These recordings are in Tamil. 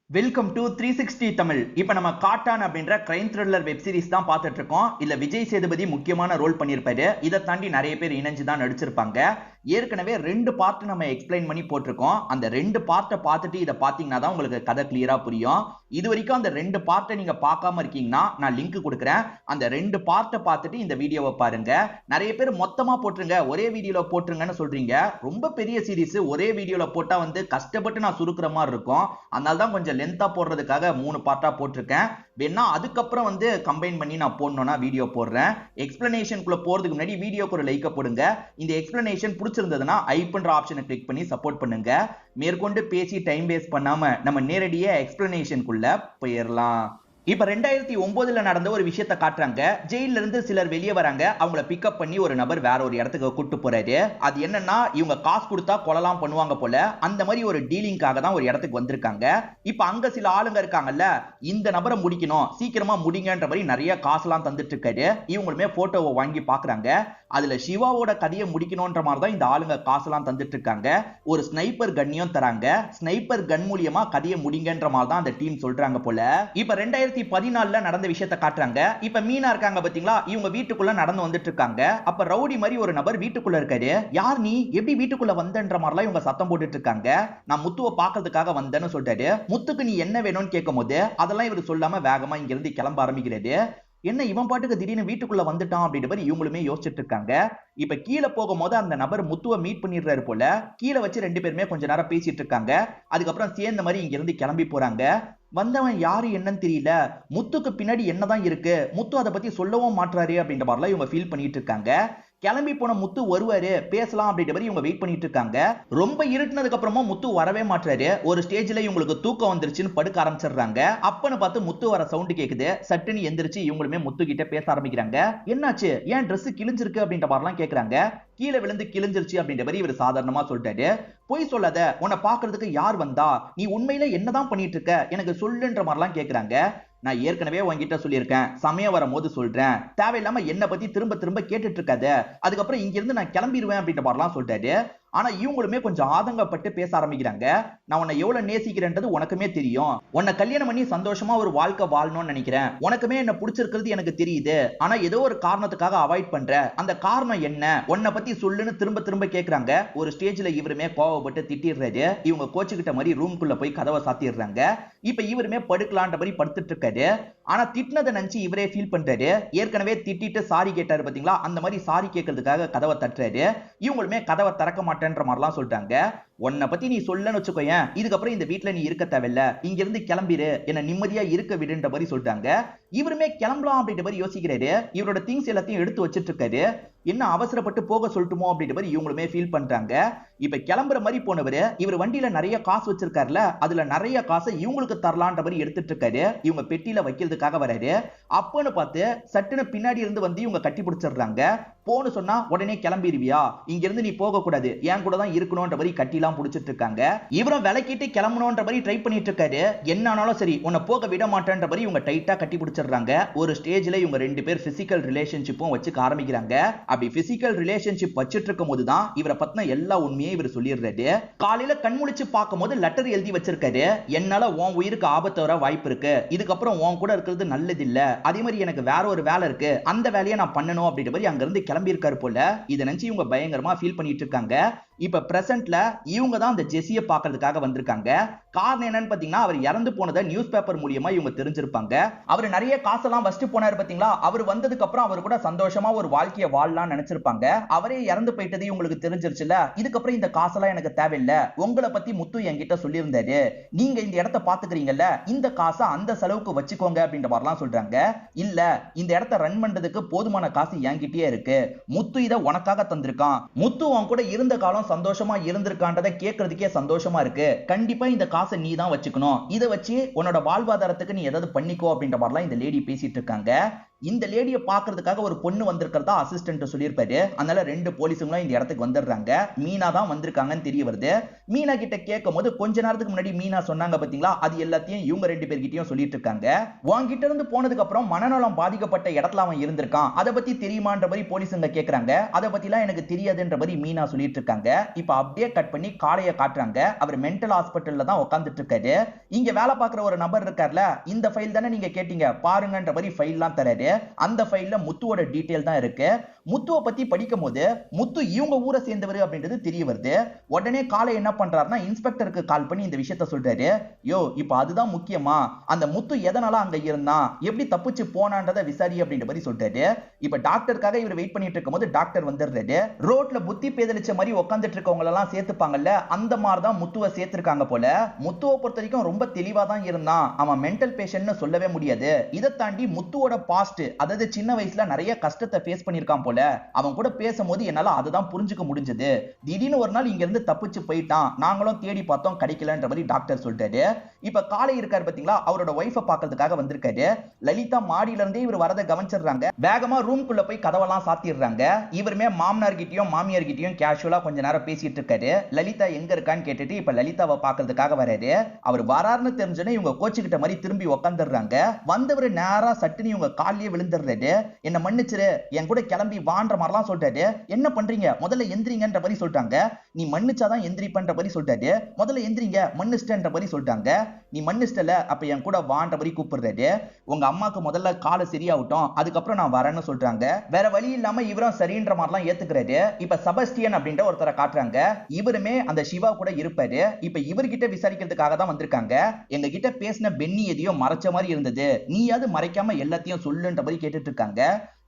Welcome to 360 Tamil. இப்ப நம்ம காட்டான் அப்படின்ற கிரைம் த்ரில்லர் வெப் சீரிஸ் தான் பார்த்துட்டு இருக்கோம். இல்ல விஜய் சேதுபதி முக்கியமான ரோல் பண்ணிருப்பாரு. இதை தாண்டி நிறைய பேர் இணைஞ்சு தான் நடிச்சிருப்பாங்க. ஏற்கனவே 2 பார்ட் நம்ம எக்ஸ்பிளைன் பண்ணி போட்டிருக்கோம். அந்த 2 பார்ட்டை பார்த்துட்டு இதை பாத்தீங்கன்னா தான் உங்களுக்கு கதை கிளியரா புரியும். இது வரைக்கும் அந்த 2 பார்ட்டை நீங்க பார்க்காம இருக்கீங்கன்னா நான் லிங்க் கொடுக்குறேன். அந்த 2 பார்ட்டை பார்த்துட்டு இந்த வீடியோவை பாருங்க. நிறைய பேர் மொத்தமா போட்டுருங்க, ஒரே வீடியோல போட்டுருங்கன்னு சொல்றீங்க. ரொம்ப பெரிய சீரிஸ் ஒரே வீடியோல போட்டா கஷ்டப்பட்டு நான் சுருக்குற மாதிரி இருக்கும். அதனால தான் கொஞ்சம் லென்த்தா போடுறதுக்காக 3 பார்ட்டா போட்டிருக்கேன். வேணா அதுக்கப்புறம் கம்பைன் பண்ணி நான் போடணும்னா வீடியோ போடுறேன். எக்ஸ்பிளனேஷனுக்குள்ள போறதுக்கு முன்னாடி வீடியோக்கு ஒரு லைக் போடுங்க. இந்த எக்ஸ்பிளனேஷன் பிடிச்சிருந்ததுன்னா ஐ பண்ற ஆப்ஷனை கிளிக் பண்ணி சப்போர்ட் பண்ணுங்க. மேற்கொண்டு பேசி டைம் வேஸ்ட் பண்ணாம நம்ம நேரடியா எக்ஸ்பிளனேஷனுக்குள்ள போயிடலாம். இப்ப 2009ல நடந்த ஒரு விஷயத்தை காட்டுறாங்க. ஜெயில இருந்து சிலர் வெளியே வராங்க. அவங்கள பிக்கப் பண்ணி ஒரு நபர் வேற ஒரு இடத்துக்கு கூட்டு போறாரு. அது என்னன்னா, இவங்க காசு கொடுத்தா கொலைலாம் பண்ணுவாங்க போல. அந்த மாதிரி ஒரு டீலிங்காக தான் ஒரு இடத்துக்கு வந்திருக்காங்க. இப்ப அங்க சில ஆளுங்க இருக்காங்கல்ல, இந்த நபரை முடிக்கணும், சீக்கிரமா முடிங்கன்ற மாதிரி நிறைய காசுலாம் தந்துட்டு இருக்காரு. இவங்களுமே போட்டோவை வாங்கி பாக்குறாங்க. அதுல சிவாவோட கதையை முடிக்கணும்ன்ற மாதிரி தான் இந்த ஆளுங்க காசுலாம் தந்துட்டு இருக்காங்க. ஒரு ஸ்னைப்பர் கன்னியும் தராங்க. ஸ்னைப்பர் கன் மூலியமா கதையை முடிங்கன்ற மாதிரி தான் அந்த டீம் சொல்றாங்க போல. இப்ப 2014ல நடந்த விஷயத்தை காட்டுறாங்க. இப்ப மீனா இருக்காங்க பாத்தீங்களா, இவங்க வீட்டுக்குள்ள நடந்து வந்துட்டு இருக்காங்க. அப்ப ரவுடி மாதிரி ஒரு நபர் வீட்டுக்குள்ள இருக்காரு. யார் நீ, எப்படி வீட்டுக்குள்ள வந்தன்ற மாதிரிலாம் இவங்க சத்தம் போட்டுட்டு இருக்காங்க. நான் முத்துவை பாக்குறதுக்காக வந்தேன்னு சொல்றாரு. முத்துக்கு நீ என்ன வேணும்னு கேட்கும் போது அதெல்லாம் இவர் சொல்லாம வேகமா இங்க இருந்து கிளம்ப ஆரம்பிக்கிறாரு. என்ன இவன் பாட்டுக்கு திடீர்னு வீட்டுக்குள்ள வந்துட்டான் அப்படின்ற மாதிரி இவங்களுமே யோசிச்சுட்டு இருக்காங்க. இப்ப கீழே போகும்போது அந்த நபர் முத்துவை மீட் பண்ணிடுறாரு போல. கீழே வச்சு 2 பேருமே கொஞ்ச நேரம் பேசிட்டு இருக்காங்க. அதுக்கப்புறம் சேர்ந்த மாதிரி இங்க இருந்து கிளம்பி போறாங்க. வந்தவன் யாரு என்னன்னு தெரியல. முத்துக்கு பின்னாடி என்னதான் இருக்கு, முத்து அதை பத்தி சொல்லவும் மாட்டாரு அப்படின்ற மாதிரிலாம் இவங்க ஃபீல் பண்ணிட்டு இருக்காங்க. கிளம்பி போன முத்து வருவாரு, பேசலாம் அப்படின்ற மாதிரி இவங்க வெயிட் பண்ணிட்டு இருக்காங்க. ரொம்ப இருட்டினதுக்கு அப்புறமா முத்து வரவே மாட்டாரு. ஒரு ஸ்டேஜ்ல இவங்களுக்கு தூக்கம் வந்துருச்சுன்னு படுக்க ஆரம்பிச்சிடுறாங்க. அப்பன்னு பார்த்து முத்து வர சவுண்ட் கேக்குது. சட்டுன்னு எந்திரிச்சு இவங்களுமே முத்து கிட்ட பேச ஆரம்பிக்கிறாங்க. என்னாச்சு, ஏன் Dress கிழிஞ்சிருக்கு அப்படின்ற மாதிரிலாம் கேக்குறாங்க. கீழே விழுந்து கிழிஞ்சிருச்சு அப்படின்ற மாதிரி இவர் சாதாரணமா சொல்லிட்டாரு. போய் சொல்லாத, உன்னை பாக்குறதுக்கு யார் வந்தா, நீ உண்மையில என்னதான் பண்ணிட்டு இருக்க, எனக்கு சொல்லுன்ற மாதிரிலாம் கேக்குறாங்க. நான் ஏற்கனவே உங்ககிட்ட சொல்லியிருக்கேன், சமயம் வரும்போது சொல்றேன், தேவையில்லாம என்ன பத்தி திரும்ப திரும்ப கேட்டுட்டு இருக்காத, அதுக்கப்புறம் இங்க இருந்து நான் கிளம்பிடுவேன் அப்படின்ற மாதிரிலாம் சொல்லிட்டாரு. ஆனா இவங்களுமே கொஞ்சம் ஆதங்கப்பட்டு பேச ஆரம்பிக்கிறாங்க. நான் உன்னை எவ்வளவு நேசிக்கிறேன்றது உனக்குமே தெரியும். உன்னை கல்யாணம் பண்ணி சந்தோஷமா ஒரு வாழ்க்கை வாழணும்னு நினைக்கிறேன். உனக்குமே என்ன பிடிச்சிருக்கிறது எனக்கு தெரியுது. ஆனா ஏதோ ஒரு காரணத்துக்காக அவாய்ட் பண்ற. அந்த காரணம் என்ன, உன்னை பத்தி சொல்லுன்னு திரும்ப திரும்ப கேக்குறாங்க. ஒரு ஸ்டேஜ்ல இவருமே கோவப்பட்டு திட்டிடுறாரு. இவங்க கோச்சுக்கிட்ட மாதிரி ரூம்குள்ள போய் கதவை சாத்திடுறாங்க. இப்ப இவருமே படுக்கலான்ற மாதிரி படுத்துட்டு இருக்காரு. ஆனா திட்டினதை நினைச்சு இவரே ஃபீல் பண்றாரு. ஏற்கனவே திட்டிட்டு சாரி கேட்டாரு பாத்தீங்களா, அந்த மாதிரி சாரி கேட்கறதுக்காக கதவை தட்டுறாரு. இவங்களுமே கதவை திறக்க மாட்டேன்ற மாதிரிலாம் சொல்லிட்டாங்க. உன்னை பத்தி நீ சொல்லன்னு வச்சுக்கோயேன், இதுக்கப்புறம் இந்த வீட்டுல நீ இருக்க தேவையில்ல, இங்க இருந்து கிளம்பிரு, என்ன நிம்மதியா இருக்க விடுன்ற மாதிரி சொல்லிட்டாங்க. இவருமே கிளம்பலாம் அப்படின்ற மாதிரி யோசிக்கிறாரு. இவரோட திங்ஸ் எல்லாத்தையும் எடுத்து வச்சிட்டு இருக்காரு. என்ன அவசரப்பட்டு போக சொல்லட்டுமோ அப்படின்ற மாதிரி இவங்களுமே ஃபீல் பண்றாங்க. இப்ப கிளம்புற மாதிரி போனவரு, இவர் வண்டியில நிறைய காசு வச்சிருக்காருல, அதுல நிறைய காசை இவங்களுக்கு தரலான்ற மாதிரி எடுத்துட்டு இருக்காரு. இவங்க பெட்டியில வைக்கிறதுக்காக வராரு. அப்பன்னு பார்த்து சட்டுன்னு பின்னாடி இருந்து இவங்க கட்டி பிடிச்சிடுறாங்க. போன்னு சொன்னா உடனே கிளம்பிடுவியா, இங்க இருந்து நீ போக கூடாது, என் கூட தான் இருக்கணும்ன்ற மாதிரி கட்டிலாம் புடிச்சிட்டு இருக்காங்க. இவரும் விலக்கிட்டு கிளம்பணும்ன்ற மாதிரி ட்ரை பண்ணிட்டு இருக்காரு. என்ன ஆனாலும் சரி உன்னை போக விட மாட்டேன்ற மாதிரி இவங்க டைட்டா கட்டி பிடிச்சிடுறாங்க. ஒரு ஸ்டேஜ்ல இவங்க 2 பேர் பிசிக்கல் ரிலேஷன்ஷிப்பும் வச்சுக்க ஆரம்பிக்கிறாங்க. அப்படி பிசிக்கல் ரிலேஷன்ஷிப் வச்சிட்டு இருக்கும் போதுதான் இவரை பத்தின எல்லா உண்மையும் இவர் சொல்லிடுறாரு. காலையில கண்முழிச்சு பார்க்கும் போது லெட்டர் எழுதி வச்சிருக்காரு. என்னால உன் உயிருக்கு ஆபத்து வர வாய்ப்பு இருக்கு, இதுக்கப்புறம் உன் கூட இருக்கிறது நல்லது இல்ல, அதே மாதிரி எனக்கு வேற ஒரு வேலை இருக்கு, அந்த வேலையை நான் பண்ணணும் அப்படின்ற மாதிரி அங்க இருந்து கிளம்பி இருக்காரு போல. இதை நினைச்சு இவங்க பயங்கரமா ஃபீல் பண்ணிட்டு இருக்காங்க. இப்ப பிரசன்ட்ல இவங்க தான் அந்த ஜெஸியை பார்க்கிறதுக்காக வந்திருக்காங்க. காரணம் என்னன்னு பாத்தீங்கன்னா, அவர் இறந்து போனதை நியூஸ் பேப்பர் மூலியமா இவங்க தெரிஞ்சிருப்பாங்க. அவர் நிறைய காசெல்லாம் வச்சுட்டு போனாரு பாத்தீங்களா, அவர் வந்ததுக்கு அப்புறம் அவர் கூட சந்தோஷமா ஒரு வாழ்க்கையை வாழலாம் நினைச்சிருப்பாங்க. அவரே இறந்து போயிட்டது இவங்களுக்கு தெரிஞ்சிருச்சுல, இதுக்கப்புறம் இந்த காசெல்லாம் எனக்கு தேவையில்லை, உங்களை பத்தி முத்து என்கிட்ட சொல்லியிருந்தாரு, நீங்க இந்த இடத்த பாத்துக்கிறீங்கல்ல, இந்த காசை அந்த செலவுக்கு வச்சுக்கோங்க அப்படின்ற மாதிரிலாம் சொல்றாங்க. இல்ல, இந்த இடத்த ரன் பண்றதுக்கு போதுமான காசு என்கிட்டயே இருக்கு, முத்து இதை உனக்காக தந்திருக்கான், முத்து உன் கூட இருந்த காலம் சந்தோஷமா இருந்திருக்கான்றதை கேட்கறதுக்கே சந்தோஷமா இருக்கு, கண்டிப்பா இந்த காசை நீ தான் வச்சுக்கணும், இதை வச்சு உன்னோட வாழ்வாதாரத்துக்கு நீ ஏதாவது பண்ணிக்கோ அப்படின்ற மாதிரிலாம் இந்த லேடி பேசிட்டு இருக்காங்க. இந்த லேடியை பாக்குறதுக்காக ஒரு பொண்ணு வந்திருக்கிறதா அசிஸ்டன்ட் சொல்லியிருப்பாரு. அதனால 2 போலீஸுங்களும் இந்த இடத்துக்கு வந்துடுறாங்க. மீனா தான் வந்திருக்காங்கன்னு தெரிய வருது. மீனா கிட்ட கேட்கும் போது கொஞ்ச நேரத்துக்கு முன்னாடி மீனா சொன்னாங்க பாத்தீங்களா, அது எல்லாத்தையும் இவங்க 2 பேர்கிட்டயும் சொல்லிட்டு இருக்காங்க. உன்கிட்ட இருந்து போனதுக்கு அப்புறம் மனநலம் பாதிக்கப்பட்ட இடத்துல அவன் இருந்திருக்கான், அதை பத்தி தெரியுமான்ற மாதிரி போலீஸுங்க கேக்குறாங்க. அதை பத்திலாம் எனக்கு தெரியாதுன்ற மாதிரி மீனா சொல்லிட்டு இருக்காங்க. இப்ப அப்படியே கட் பண்ணி காளைய காட்டுறாங்க. அவர் மென்டல் ஹாஸ்பிட்டல்ல தான் உட்கார்ந்துட்டு இருக்காரு. இங்க வேலை பார்க்குற ஒரு நபர் இருக்கார்ல, இந்த ஃபைல் தானே நீங்க கேட்டீங்க பாருங்கன்ற மாதிரி ஃபைல்லாம் தராரு. அந்த ஃபைல்ல முத்துவோட டீடைல் தான் இருக்கு. முத்துவை பத்தி படிக்கும் போது முத்து இவங்க ஊரை சேர்ந்தவர் அப்படின்றது தெரிய வருது. உடனே காலை என்ன பண்றாருன்னா இன்ஸ்பெக்டருக்கு கால் பண்ணி இந்த விஷயத்த சொல்றாரு. யோ இப்ப அதுதான் முக்கியமா, அந்த முத்து எதனால அங்க இருந்தான், எப்படி தப்பிச்சு போனான்றத விசாரி அப்படின்ற மாதிரி சொல்றாரு. இப்ப டாக்டருக்காக இவர் வெயிட் பண்ணிட்டு இருக்கும்போது டாக்டர் வந்துடுறாரு. ரோட்ல புத்தி பேதலிச்ச மாதிரி உட்காந்துட்டு இருக்கவங்க எல்லாம் சேர்த்துப்பாங்கல்ல, அந்த மாதிரி தான் முத்துவை சேர்த்திருக்காங்க போல. முத்துவை பொறுத்த வரைக்கும் ரொம்ப தெளிவா தான் இருந்தான். அவன் மென்டல் பேஷண்ட்னு சொல்லவே முடியாது. இதை தாண்டி முத்துவோட பாஸ்ட், அதாவது சின்ன வயசுல நிறைய கஷ்டத்தை ஃபேஸ் பண்ணிருக்கான் போல. அவன் கூட பேசும்போது என்னால அதுதான் புரிஞ்சுக்க முடிஞ்சது. திடீர்னு ஒரு நாள் இங்க இருந்து தப்பிச்சு போயிட்டான், நாங்களும் தேடி பார்த்தோம் கிடைக்கலன்ற மாதிரி டாக்டர் சொல்லிட்டாரு. இப்ப காலை இருக்காரு பாத்தீங்களா, அவரோட ஒய்ஃபை பார்க்கிறதுக்காக வந்திருக்காரு. லலிதா மாடியில இருந்தே இவர் வரதை கவனிச்சிடுறாங்க. வேகமா ரூம்குள்ள போய் கதவெல்லாம் சாத்திடுறாங்க. இவருமே மாமனார் கிட்டயும் மாமியார் கிட்டயும் கேஷுவலா கொஞ்ச நேரம் பேசிட்டு இருக்காரு. லலிதா எங்க இருக்கான்னு கேட்டுட்டு இப்ப லலிதாவை பார்க்கிறதுக்காக வராரு. அவர் வராருன்னு தெரிஞ்சோன்னே இவங்க கோச்சுக்கிட்ட மாதிரி திரும்பி உட்காந்துடுறாங்க. வந்தவர் நேரா சட்டுன்னு இவங்க காலிலேயே விழுந்துடுறாரு. என்ன மன்னிச்சிரு, என் கூட கிளம்பி வான்ற மாதிரிலாம் சொல்லிட்டாரு. என்ன பண்றீங்க, முதல்ல எந்திரிங்கன்ற மாதிரி சொல்லிட்டாங்க. நீ மன்னிச்சாதான் எந்திரிப்பன்ற மாதிரி சொல்லிட்டாரு. முதல்ல எந்திரிங்க, மன்னிச்சிட்டன்ற மாதிரி சொல்லிட்டாங்க. நீ மன்னிச்சிட்டல, அப்ப என் கூட வான்ற மாதிரி கூப்பிடுறாரு. உங்க அம்மாக்கு முதல்ல காலை சரியாகட்டும், அதுக்கப்புறம் நான் வரேன்னு சொல்றாங்க. வேற வழி இல்லாம இவரும் சரின்ற மாதிரிலாம் ஏத்துக்கிறாரு. இப்ப செபஸ்டியன் அப்படின்ற ஒருத்தரை காட்டுறாங்க. இவருமே அந்த சிவா கூட இருப்பாரு. இப்ப இவர்கிட்ட விசாரிக்கிறதுக்காக தான் வந்திருக்காங்க. எங்க கிட்ட பேசின பென்னி எதையோ மறைச்ச மாதிரி இருந்தது, நீயாவது மறைக்காம எல்லாத்தையும் சொல்லுன்ற மாதிரி கேட்டுட்டு இருக்காங்க.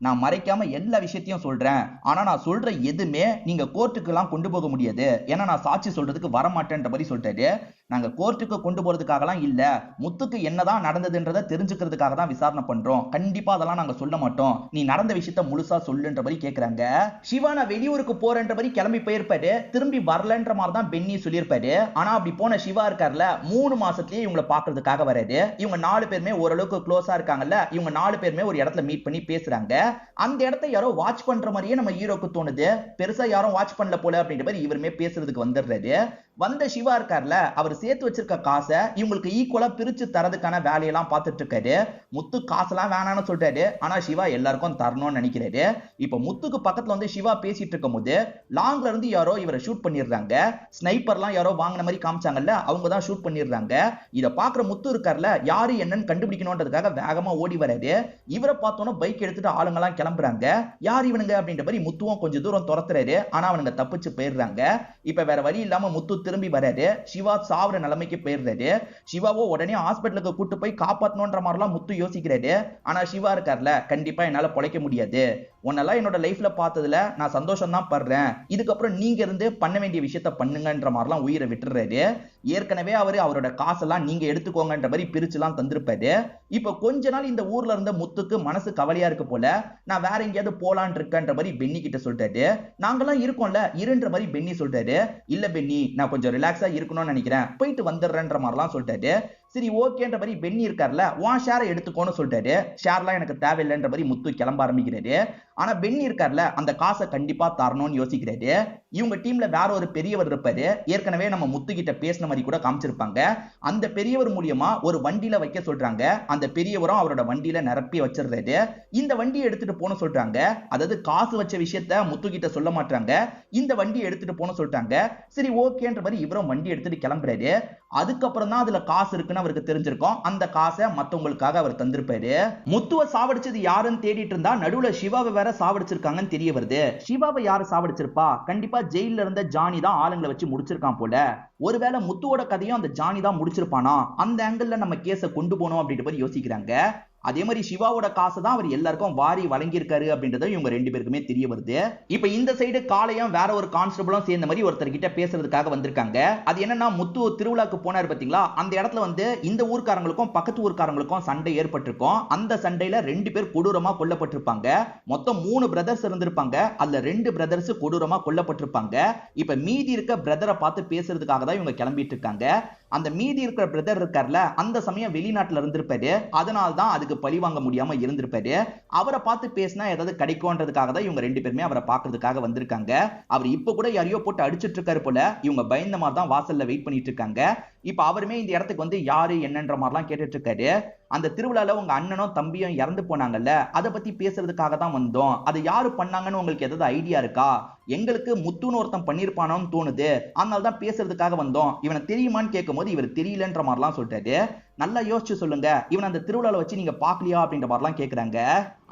நான் மறைக்காம எல்லா விஷயத்தையும் சொல்றேன், ஆனா நான் சொல்ற எதுவுமே நீங்க கோர்ட்டுக்கு எல்லாம் கொண்டு போக முடியாது, ஏன்னா நான் சாட்சி சொல்றதுக்கு வரமாட்டேன்ற மாதிரி சொல்லிட்டாரு. நாங்க கோர்ட்டுக்கு கொண்டு போறதுக்காகலாம் இல்ல, முத்துக்கு என்னதான் நடந்ததுன்றதை தெரிஞ்சுக்கிறதுக்காக தான் விசாரணை பண்றோம், கண்டிப்பா அதெல்லாம் நாங்க சொல்ல மாட்டோம், நீ நடந்த விஷயத்த முழுசா சொல்லுன்ற மாதிரி கேக்குறாங்க. சிவா நான் வெளியூருக்கு போறேன்ற மாதிரி கிளம்பி போயிருப்பாரு, திரும்பி வரலன்ற மாதிரி தான் பென்னி சொல்லியிருப்பாரு. ஆனா அப்படி போன சிவா இருக்கார்ல, 3 மாசத்துலயே இவங்களை பாக்குறதுக்காக வராரு. இவங்க 4 பேருமே ஓரளவுக்கு க்ளோஸா இருக்காங்கல்ல, இவங்க 4 பேருமே ஒரு இடத்துல மீட் பண்ணி பேசுறாங்க. அந்த இடத்தை யாரோ வாட்ச் பண்ற மாதிரியே நம்ம ஹீரோக்கு தோணுது. பெருசா யாரும் வாட்ச் பண்ணல போல அப்படின்ற மாதிரி இவருமே பேசுறதுக்கு வந்துடுறாரு. வந்த சிவா இருக்கார்ல, அவர் சேர்த்து வச்சிருக்க காசை இவங்களுக்கு ஈக்குவலா பிரிச்சு தரதுக்கான வேலையெல்லாம் பார்த்துட்டு இருக்காரு. முத்து காசெல்லாம் வேணான்னு சொல்றாரு, ஆனா சிவா எல்லாருக்கும் தரணும்னு நினைக்கிறாரு. இப்ப முத்துக்கு பக்கத்துல வந்து சிவா பேசிட்டு இருக்கும் போது லாங்ல இருந்து யாரோ இவரை ஷூட் பண்ணிடுறாங்க. ஸ்னைப்பர்லாம் யாரோ வாங்கின மாதிரி காமிச்சாங்கல்ல, அவங்க தான் ஷூட் பண்ணிடுறாங்க. இதை பாக்குற முத்து இருக்கார்ல, யாரு என்னன்னு கண்டுபிடிக்கணும்ன்றதுக்காக வேகமா ஓடி வராரு. இவரை பார்த்தோன்னா பைக் எடுத்துட்டு ஆளுங்கெல்லாம் கிளம்புறாங்க. யார் இவனுங்க அப்படின்ற மாதிரி முத்துவும் கொஞ்சம் தூரம் துரத்துறாரு, ஆனா அவனுங்க தப்பிச்சு போயிடுறாங்க. இப்ப வேற வழி இல்லாம முத்து திரும்பி வராரு. சிவா சாவுற நிலைமைக்கு போயிடுறாரு. சிவாவோ உடனே ஹாஸ்பிட்டலுக்கு கூட்டு போய் காப்பாத்தணும்ன்ற மாதிரிலாம் முத்து யோசிக்கிறாரு. ஆனா சிவா இருக்கார்ல, கண்டிப்பா என்னால பொழைக்க முடியாது, உன்னெல்லாம் என்னோட லைஃப்ல பார்த்ததுல நான் சந்தோஷம் தான் படுறேன், இதுக்கப்புறம் நீங்க இருந்து பண்ண வேண்டிய விஷயத்த பண்ணுங்கன்ற மாதிரிலாம் உயிரை விட்டுறாரு. ஏற்கனவே அவரோட காசெல்லாம் நீங்க எடுத்துக்கோங்கன்ற மாதிரி பிரிச்சுலாம் தந்திருப்பாரு. இப்ப கொஞ்ச நாள் இந்த ஊர்ல இருந்த முத்துக்கு மனசு கவலையா இருக்கு போல, நான் வேற எங்கேயாவது போலான் இருக்கன்ற மாதிரி பென்னி கிட்ட சொல்லிட்டாரு. நாங்கெல்லாம் இருக்கோம்ல இருன்ற மாதிரி பென்னி சொல்றாரு. இல்ல பென்னி, நான் கொஞ்சம் ரிலாக்ஸா இருக்கணும்னு நினைக்கிறேன், போயிட்டு வந்துடுறேன்ற மாதிரிலாம் சொல்லிட்டாரு. சரி ஓகேன்ற மாதிரி பென்னி இருக்கார்ல, உன் ஷேரை எடுத்துக்கோன்னு சொல்லிட்டாரு. ஷேர்லாம் எனக்கு தேவையில்லைன்ற மாதிரி முத்து கிளம்ப ஆரம்பிக்கிறாரு. ஆனா பென்னி இருக்கார்ல, அந்த காசை கண்டிப்பா தரணும்னு யோசிக்கிறாரு. இவங்க டீம்ல வேற ஒரு பெரியவர் இருப்பாரு, ஏற்கனவே நம்ம முத்து கிட்ட பேசின மாதிரி கூட காமிச்சிருப்பாங்க. அந்த பெரியவர் மூலியமா ஒரு வண்டியில வைக்க சொல்றாங்க. அந்த பெரியவரும் அவரோட வண்டியில நிரப்பி வச்சிடுறாரு. இந்த வண்டியை எடுத்துட்டு போன சொல்றாங்க. அதாவது காசு வச்ச விஷயத்த முத்து கிட்ட சொல்ல மாட்டாங்க, இந்த வண்டியை எடுத்துட்டு போன சொல்றாங்க. சரி ஓகேன்ற மாதிரி இவரும் வண்டி எடுத்துட்டு கிளம்புறாரு. அதுக்கப்புறம் தான் அதுல காசு இருக்குன்னு அவருக்கு தெரிஞ்சிருக்கும். அந்த காசை மத்தவங்களுக்காக அவர் தந்திருப்பாரு. முத்துவை சாவடிச்சது யாருன்னு தேடிட்டு இருந்தா நடுவுல சிவாவை வேற சாவடிச்சிருக்காங்கன்னு தெரிய வருது. சிவாவை யாரு சாவடிச்சிருப்பா? கண்டிப்பா ஜெயில இருந்த ஜானி தான் ஆளுங்களை வச்சு முடிச்சிருக்கான் போல. ஒருவேளை முத்துவோட கதையும் அந்த ஜானி தான் முடிச்சிருப்பானா? அந்த ஆங்கிள் நம்ம கேஸை கொண்டு போனோம் அப்படின்ற மாதிரி யோசிக்கிறாங்க. அதே மாதிரி சிவாவோட காசை தான் அவர் எல்லாருக்கும் வாரி வழங்கியிருக்காரு அப்படின்றத இவங்க 2 பேருக்குமே தெரிய வருது. இப்ப இந்த சைடு காளையும் வேற ஒரு கான்ஸ்டபிளும் சேர்ந்த மாதிரி ஒருத்தர் கிட்ட பேசுறதுக்காக வந்திருக்காங்க. அது என்னன்னா, முத்து திருவிழாக்கு போனார் பாத்தீங்களா, அந்த இடத்துல வந்து இந்த ஊர்க்காரங்களுக்கும் பக்கத்து ஊர்க்காரங்களுக்கும் சண்டை ஏற்பட்டிருக்கும். அந்த சண்டையில 2 பேர் கொடூரமா கொல்லப்பட்டிருப்பாங்க. மொத்தம் 3 பிரதர்ஸ் இருந்திருப்பாங்க. அதுல 2 பிரதர்ஸ் கொடூரமா கொல்லப்பட்டிருப்பாங்க. இப்ப மீதி இருக்க பிரதரை பார்த்து பேசுறதுக்காக தான் இவங்க கிளம்பிட்டு இருக்காங்க. அந்த மீதி இருக்கிற பிரதர் இருக்கார்ல, அந்த சமயம் வெளிநாட்டுல இருந்திருப்பாரு. அதனால தான் அதுக்கு பழி வாங்க முடியாம இருந்திருப்பாரு. அவரை பார்த்து பேசினா ஏதாவது கிடைக்கும்ன்றதுக்காக தான் இவங்க 2 பேருமே அவரை பார்க்கறதுக்காக வந்திருக்காங்க. அவர் இப்ப கூட யாரையோ போட்டு அடிச்சிட்டு இருக்காரு போல. இவங்க பயந்த மாதிரி தான் வாசல்ல வெயிட் பண்ணிட்டு இருக்காங்க. இப்ப அவருமே இந்த இடத்துக்கு வந்து யாரு என்னன்ற மாதிரிலாம் கேட்டுட்டு இருக்காரு. அந்த திருவிழால உங்க அண்ணனும் தம்பியும் இறந்து போனாங்கல்ல, அதை பத்தி பேசுறதுக்காக தான் வந்தோம். அது யாரு பண்ணாங்கன்னு உங்களுக்கு ஏதாவது ஐடியா இருக்கா? எங்களுக்கு முத்துன்னு ஒருத்தன் பண்ணிருப்பானோன்னு தோணுது, அதனால தான் பேசுறதுக்காக வந்தோம். இவனை தெரியுமான்னு கேட்கும்போது இவர் தெரியலன்ற மாதிரிலாம் சொல்லிட்டாரு. நல்லா யோசிச்சு சொல்லுங்க, இவன் அந்த திருவிழால வச்சு நீங்க பாக்கலையா அப்படின்ற மாதிரிலாம் கேக்குறாங்க.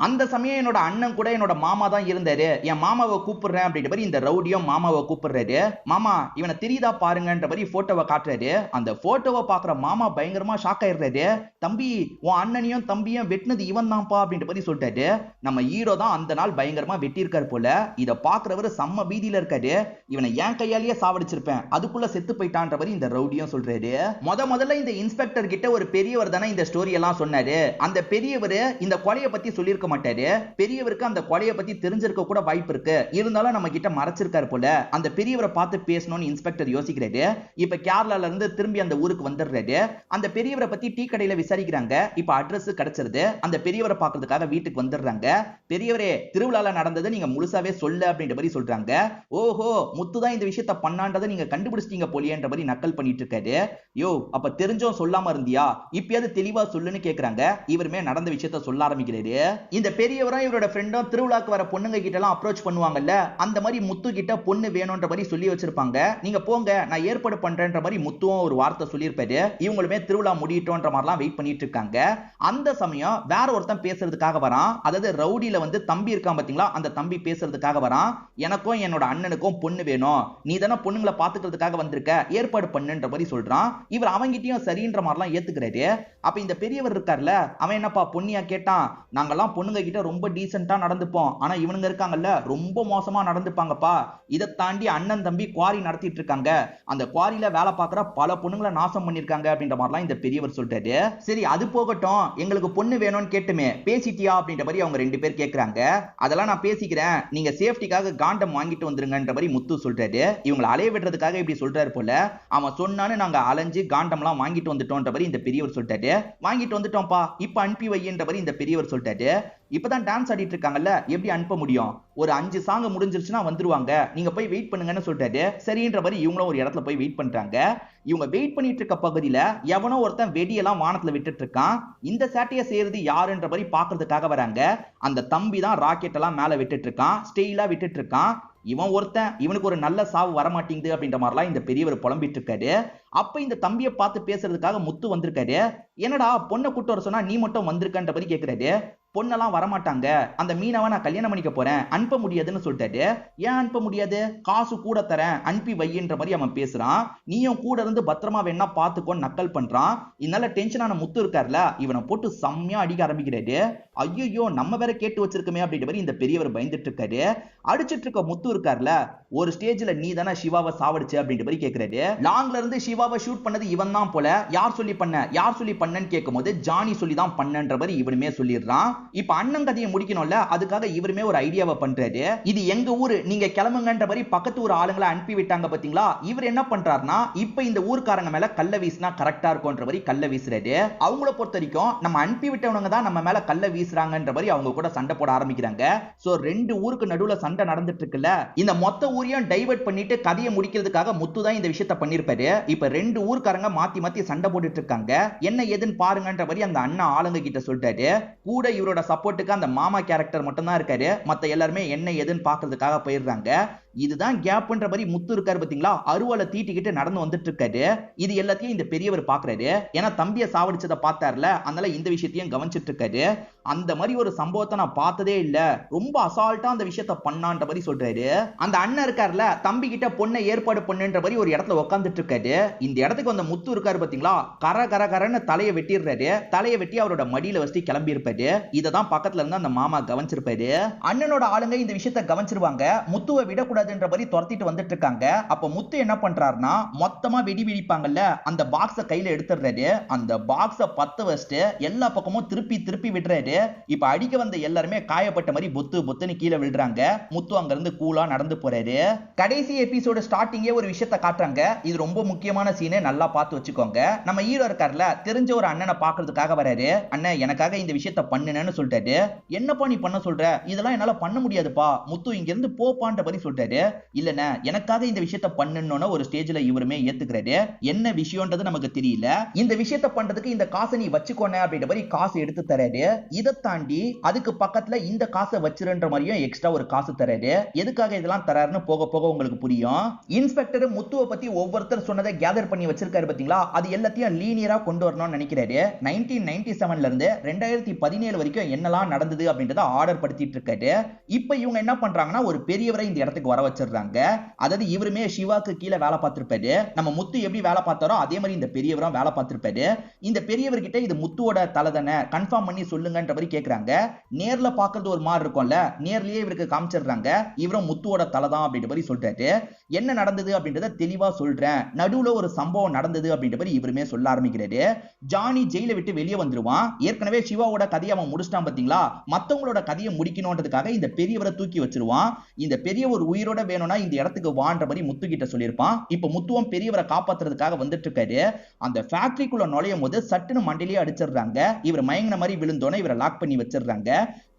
அந்த சமயம் என்னோட அண்ணன் கூட என்னோட மாமா தான் இருந்தாரு. என் மாமாவை கூப்பிடுறேன் அப்படின்ற மாதிரி இந்த ரவுடியும் மாமாவை கூப்பிடுறாரு. மாமா இவனை தெரியுதா பாருங்கன்ற மாதிரி போட்டோவை காட்டுறாரு. அந்த போட்டோவை பாக்குற மாமா பயங்கரமா ஷாக் ஆயிடுறாரு. தம்பி உன் அண்ணனையும் தம்பியும் வெட்டினது இவன் தான்ப்பா அப்படின்ற மாதிரி சொல்லிட்டாரு. நம்ம ஹீரோ தான் அந்த நாள் பயங்கரமா வெட்டியிருக்காரு போல. இதை பாக்குறவரு செம்ம பீதியில இருக்காரு. இவனை என் கையாலேயே சாவடிச்சிருப்பேன், அதுக்குள்ள செத்து போயிட்டான்ற மாதிரி இந்த ரவுடியும் சொல்றாரு. முதல்ல இந்த இன்ஸ்பெக்டர் கிட்ட ஒரு பெரியவர் தானே இந்த ஸ்டோரி எல்லாம் சொன்னாரு. அந்த பெரியவர் இந்த கொலையை பத்தி சொல்லியிருக்க மாட்டாரு. பெரியவருக்கு அந்த கொலையை பத்தி தெரிஞ்சிருக்க கூட வாய்ப்பு இருக்கு. இருந்தாலும் நம்ம கிட்ட மறைச்சிருக்காரு போல. அந்த பெரியவரை பார்த்து பேசணும்னு இன்ஸ்பெக்டர் யோசிக்கிறாரு. இப்ப கேரளால இருந்து திரும்பி அந்த ஊருக்கு வந்துடுறாரு. அந்த பெரியவரை பத்தி டீ கடையில விசாரிக்கிறாங்க. இப்ப அட்ரஸ் கிடைச்சிருது. அந்த பெரியவரை பார்க்கிறதுக்காக வீட்டுக்கு வந்துடுறாங்க. பெரியவரே திருவிழால நடந்தது நீங்க முழுசாவே சொல்ல அப்படின்ற மாதிரி சொல்றாங்க. ஓஹோ முத்து தான் இந்த விஷயத்த பண்ணான்றதை நீங்க கண்டுபிடிச்சிட்டீங்க போலியன்ற மாதிரி நக்கல் பண்ணிட்டு இருக்காரு. யோ அப்ப தெரிஞ்சோம் சொல்லாம இருந்தியா, இப்பயாவது தெளிவா சொல்லுன்னு கேக்குறாங்க. இவருமே நடந்த விஷயத்த சொல்ல ஆரம்பிக்கிறாரு. இந்த பெரியவரும் இவரோட ஃப்ரெண்டும் திருவிழாக்கு வர பொண்ணுங்க கிட்ட எல்லாம் அப்ரோச் பண்ணுவாங்கல்ல, அந்த மாதிரி முத்து கிட்ட பொண்ணு வேணும்ன்ற மாதிரி சொல்லி வச்சிருப்பாங்க. நீங்க போங்க நான் ஏற்பாடு பண்றேன்ற மாதிரி முத்துவும் ஒரு வார்த்தை சொல்லியிருப்பாரு. இவங்களுமே திருவிழா முடியட்டோன்ற மாதிரிலாம் வெயிட் பண்ணிட்டு இருக்காங்க. அந்த சமயம் வேற ஒருத்தன் பேசுறதுக்காக வரான். அதாவது ரவுடியில வந்து தம்பி இருக்கான் பாத்தீங்களா, அந்த தம்பி பேசுறதுக்காக வரான். எனக்கும் என்னோட அண்ணனுக்கும் பொண்ணு வேணும், நீ தானே பொண்ணுங்களை பாத்துக்கிறதுக்காக வந்திருக்க, ஏற்பாடு பண்ணுன்ற மாதிரி சொல்றான். இவர் அவங்கிட்டயும் சரின்ற மாதிரிலாம் ஏத்துக்கிறாரு. அப்ப இந்த பெரியவர் இருக்கார்ல, அவன் என்னப்பா பொண்ணியா கேட்டான். நாங்கெல்லாம் பொண்ணுங்க கிட்ட ரொம்ப டீசென்ட்டா நடந்துப்போம், ஆனா இவனுங்க இருக்காங்கல்ல ரொம்ப மோசமா நடந்துப்பாங்கப்பா. இதை தாண்டி அண்ணன் தம்பி குவாரி நடத்திட்டு இருக்காங்க, அந்த குவாரியில வேலை பார்க்குற பல பொண்ணுங்களை நாசம் பண்ணிருக்காங்க அப்படின்ற மாதிரிலாம் இந்த பெரியவர் சொல்லிட்டாரு. சரி அது போகட்டும், எங்களுக்கு பொண்ணு வேணும்னு கேட்டுமே பேசிட்டியா அப்படின்ற மாதிரி அவங்க 2 பேர் கேட்கறாங்க. அதெல்லாம் நான் பேசிக்கிறேன், நீங்க சேஃப்டிக்காக காண்டம் வாங்கிட்டு வந்துருங்கன்ற மாதிரி முத்து சொல்றாரு. இவங்களை அலைய விடுறதுக்காக இப்படி சொல்றாரு போல. அவன் சொன்னான்னு நாங்க அலைஞ்சு காண்டம்லாம் வாங்கிட்டு வந்துட்டோன்ற மாதிரி இந்த பெரியவர் சொல்லிட்டாரு. வாங்கிட்டு வந்துட்டோம்ப்பா, இப்ப அனுப்பி வைன்ற மாதிரி இந்த பெரியவர் சொல்லிட்டாரு. இப்பதான் டான்ஸ் ஆடிட்டு இருக்காங்கல்ல, எப்படி அனுப்ப முடியும், ஒரு 5 சாங் முடிஞ்சிருச்சுன்னா வந்துருவாங்க, நீங்க போய் வெயிட் பண்ணுங்கன்னு சொல்லிட்டாரு. சரின்ற மாதிரி இவங்களும் ஒரு இடத்துல போய் வெயிட் பண்றாங்க. இவங்க வெயிட் பண்ணிட்டு இருக்க பகுதியில எவனோ ஒருத்தன் வெடியெல்லாம் வானத்துல விட்டுட்டு இருக்கான். இந்த சேட்டையை செய்யறது யாருன்ற மாதிரி பாக்குறதுக்காக வராங்க. அந்த தம்பி தான் ராக்கெட் எல்லாம் மேல விட்டுட்டு இருக்கான், ஸ்டெயிலா விட்டுட்டு இருக்கான். இவன் ஒருத்தன், இவனுக்கு ஒரு நல்ல சாவு வரமாட்டேங்குது அப்படின்ற மாதிரிலாம் இந்த பெரியவர் புலம்பிட்டு இருக்காரு. அப்ப இந்த தம்பியை பார்த்து பேசுறதுக்காக முத்து வந்திருக்காரு. என்னடா பொண்ணை கூட்டு வர சொன்னா நீ மட்டும் வந்திருக்கன்ற மாதிரி கேட்கிறாரு. பொண்ணெல்லாம் வரமாட்டாங்க, அந்த மீனவ நான் கல்யாணம் பண்ணிக்க போறேன், அனுப்ப முடியாதுன்னு சொல்லிட்டாரு. ஏன் அனுப்ப முடியாது, காசு கூட தரேன் அனுப்பி வையின்ற மாதிரி அவன் பேசுறான். நீயும் கூட இருந்து பத்திரமா வேணா பாத்துக்கோன்னு நக்கல் பண்றான். இதனால டென்ஷனான முத்து இருக்காருல, இவனை போட்டு செம்மையா அடிக்க ஆரம்பிக்கிறாரு. ஐயோ நம்ம வேற கேட்டு வச்சிருக்கமே அப்படின்ற மாதிரி இந்த பெரியவர் பயந்துட்டு இருக்காரு. அடிச்சிட்டு இருக்க முத்து இருக்காருல, ஒரு ஸ்டேஜ்ல நீ தானே சிவாவை சாவடிச்சு அப்படின்ற மாதிரி கேட்கிறாரு. லாங்ல இருந்து சிவாவை ஷூட் பண்ணது இவன் தான் போல. யார் சொல்லி பண்ண, யார் சொல்லி பண்ணன்னு கேட்கும் போது ஜானி சொல்லி தான் பண்ணன்ற மாதிரி இவனுமே சொல்லிடுறான். இப்ப அண்ணன் கதையை முடிக்கணும்ல, அதுக்காக இவருமே ஒரு ஐடியாவை பண்றாரு. இது எங்க ஊரு, நீங்க கிளம்புங்கன்ற மாதிரி பக்கத்து ஊர் ஆளுங்களை அனுப்பி விட்டாங்க பாத்தீங்களா. இவர் என்ன பண்றாருன்னா, இப்ப இந்த ஊர்க்காரங்க மேல கல்ல வீசினா கரெக்டா இருக்கும்ன்ற மாதிரி கல்ல வீசுறாரு. அவங்கள பொறுத்த வரைக்கும் நம்ம அனுப்பி விட்டவங்க தான் நம்ம மேல கல்ல வீசுறாங்கன்ற மாதிரி அவங்க கூட சண்டை போட ஆரம்பிக்கிறாங்க. சோ 2 ஊருக்கு நடுவுல சண்டை நடந்துட்டு இருக்குல்ல, இந்த மொத்த ஊரையும் டைவர்ட் பண்ணிட்டு கதையை முடிக்கிறதுக்காக முத்து தான் இந்த விஷயத்தை பண்ணிருப்பாரு. இப்ப 2 ஊர்க்காரங்க மாத்தி மாத்தி சண்டை போட்டுட்டு இருக்காங்க. என்ன ஏதுன்னு பாருங்கன்ற மாதிரி அந்த அண்ணா ஆளுங்க கிட்ட சொல்லிட்டாரு. கூட இவரோட சப்போர்ட்டுக்கு அந்த மாமா கேரக்டர் மட்டும் தான் இருக்காரு, மத்த எல்லாருமே என்ன ஏதுன்னு பாக்குறதுக்காக போயிடுறாங்க. இதுதான் கேப்ன்ற மாதிரி முத்து இருக்காரு பாத்தீங்களா, அருவாலை தீட்டிக்கிட்டு நடந்து வந்துட்டு இருக்காரு. இது எல்லாத்தையும் இந்த பெரியவர் பாக்குறாரு. ஏன்னா தம்பியை சாவடிச்சதை பார்த்தாருல, அதனால இந்த விஷயத்தையும் கவனிச்சிட்டு இருக்காரு. அந்த மாதிரி ஒரு சம்பவத்தை நான் பார்த்ததே இல்ல, ரொம்ப அசால்ட்டா அந்த விஷயத்த பண்ணான்ற மாதிரி சொல்றாரு. அந்த அண்ணன் இருக்காருல, தம்பி கிட்ட பொண்ணை ஏற்பாடு பண்ணுன்ற மாதிரி ஒரு இடத்துல உட்காந்துட்டு இருக்காரு. இந்த இடத்துக்கு வந்த முத்து இருக்காரு பாத்தீங்களா, கரன்னு தலையை வெட்டிடுறாரு. தலையை வெட்டி அவரோட மடியில வச்சு கிளம்பி இருப்பாரு. இததான் பக்கத்துல இருந்து அந்த மாமா கவனிச்சிருப்பாரு. அண்ணனோட ஆளுங்க இந்த விஷயத்த கவனிச்சிருவாங்க. முத்துவை விடக்கூடாது கூடாதுன்ற மாதிரி துரத்திட்டு வந்துட்டு இருக்காங்க. அப்ப முத்து என்ன பண்றாருன்னா மொத்தமா வெடி வெடிப்பாங்கல்ல அந்த பாக்ஸ கையில எடுத்துறாரு. அந்த பாக்ஸ பத்த வச்சுட்டு எல்லா பக்கமும் திருப்பி திருப்பி விடுறாரு. இப்ப அடிக்க வந்த எல்லாருமே காயப்பட்ட மாதிரி பொத்து பொத்துன்னு கீழே விழுறாங்க. முத்து அங்க இருந்து கூலா நடந்து போறாரு. கடைசி எபிசோடு ஸ்டார்டிங்கே ஒரு விஷயத்தை காட்டுறாங்க. இது ரொம்ப முக்கியமான சீனு, நல்லா பார்த்து வச்சுக்கோங்க. நம்ம ஹீரோ இருக்கார்ல, தெரிஞ்ச ஒரு அண்ணனை பாக்குறதுக்காக வராரு. அண்ணன் எனக்காக இந்த விஷயத்தை பண்ணுன்னு சொல்லிட்டாரு. என்னப்பா நீ பண்ண சொல்ற? இதெல்லாம் என்னால பண்ண முடியாதுப்பா, முத்து இங்க இருந்து போப்பான்ற மாதிரி சொல்லிட்டாரு. இல்லண்ணே எனக்காக இந்த விஷயத்தை பண்ணுன்னு ஒரு ஸ்டேஜ்ல இவருமே ஏத்துக்கிறாரு. என்ன விஷயம்ன்றது நமக்கு தெரியல. இந்த விஷயத்தை பண்றதுக்கு இந்த காசை நீ வச்சுக்கோன அப்படின்ற மாதிரி காசு எடுத்து தராரு. இதை தாண்டி அதுக்கு பக்கத்துல இந்த காசை வச்சிருன்ற மாதிரியும் எக்ஸ்ட்ரா ஒரு காசு தராரு. எதுக்காக இதெல்லாம் தராருன்னு போக போக உங்களுக்கு புரியும். இன்ஸ்பெக்டர் முத்துவை பத்தி ஒவ்வொருத்தர் சொன்னதை கேதர் பண்ணி வச்சிருக்காரு பாத்தீங்களா, அது எல்லாத்தையும் லீனியரா கொண்டு வரணும்னு நினைக்கிறாரு. 1997ல இருந்து 2017 வரைக்கும் என்னெல்லாம் நடந்தது அப்படின்றத ஆர்டர் படுத்திட்டு இருக்காரு. இப்ப இவங்க என்ன பண்றாங்கன்னா ஒரு பெரியவரை இந்த இடத்துக்கு வர வச்சிடுறாங்க. அதாவது இவருமே சிவாக்கு கீழே வேலை பார்த்திருப்பாரு. நம்ம முத்து எப்படி வேலை பார்த்தாரோ அதே மாதிரி இந்த பெரியவரும் வேலை பார்த்திருப்பாரு. இந்த பெரியவர்கிட்ட இது முத்துவோட தலை தானே, கன்ஃபார்ம் பண்ணி சொல்லுங்கன்ற மாதிரி கேக்குறாங்க. நேர்ல பாக்குறது ஒரு மாதிரி இருக்கும்ல, நேர்லயே இவருக்கு காமிச்சிடுறாங்க. இவரும் முத்துவோட தலை தான் அப்படின்ற மாதிரி சொல்றாரு. என்ன நடந்தது அப்படின்றத தெளிவா சொல்றேன், நடுவுல ஒரு சம்பவம் நடந்தது அப்படின்ற மாதிரி இவருமே சொல்ல ஆரம்பிக்கிறாரு. ஜானி ஜெயில விட்டு வெளியே வந்துருவான். ஏற்கனவே சிவாவோட கதையை அவன் முடிச்சிட்டான் பாத்தீங்களா, மத்தவங்களோட கதையை முடிக்கணும்ன்றதுக்காக இந்த பெரியவரை தூக்கி வச்சிருவான். இந்த பெரிய ஒரு உயிரோட வேணும்னா இந்த இடத்துக்கு வான்ற மாதிரி முத்து கிட்ட சொல்லியிருப்பான். இப்ப முத்துவம் பெரியவரை காப்பாத்துறதுக்காக வந்துட்டு இருக்காரு. அந்த ஃபேக்டரிக்குள்ள நுழையும் போது சட்டுன்னு மண்டையிலேயே அடிச்சிடுறாங்க. இவர் மயங்கின மாதிரி விழுந்தோன்னு இவரை லாக் பண்ணி வச்சிடுறாங்க.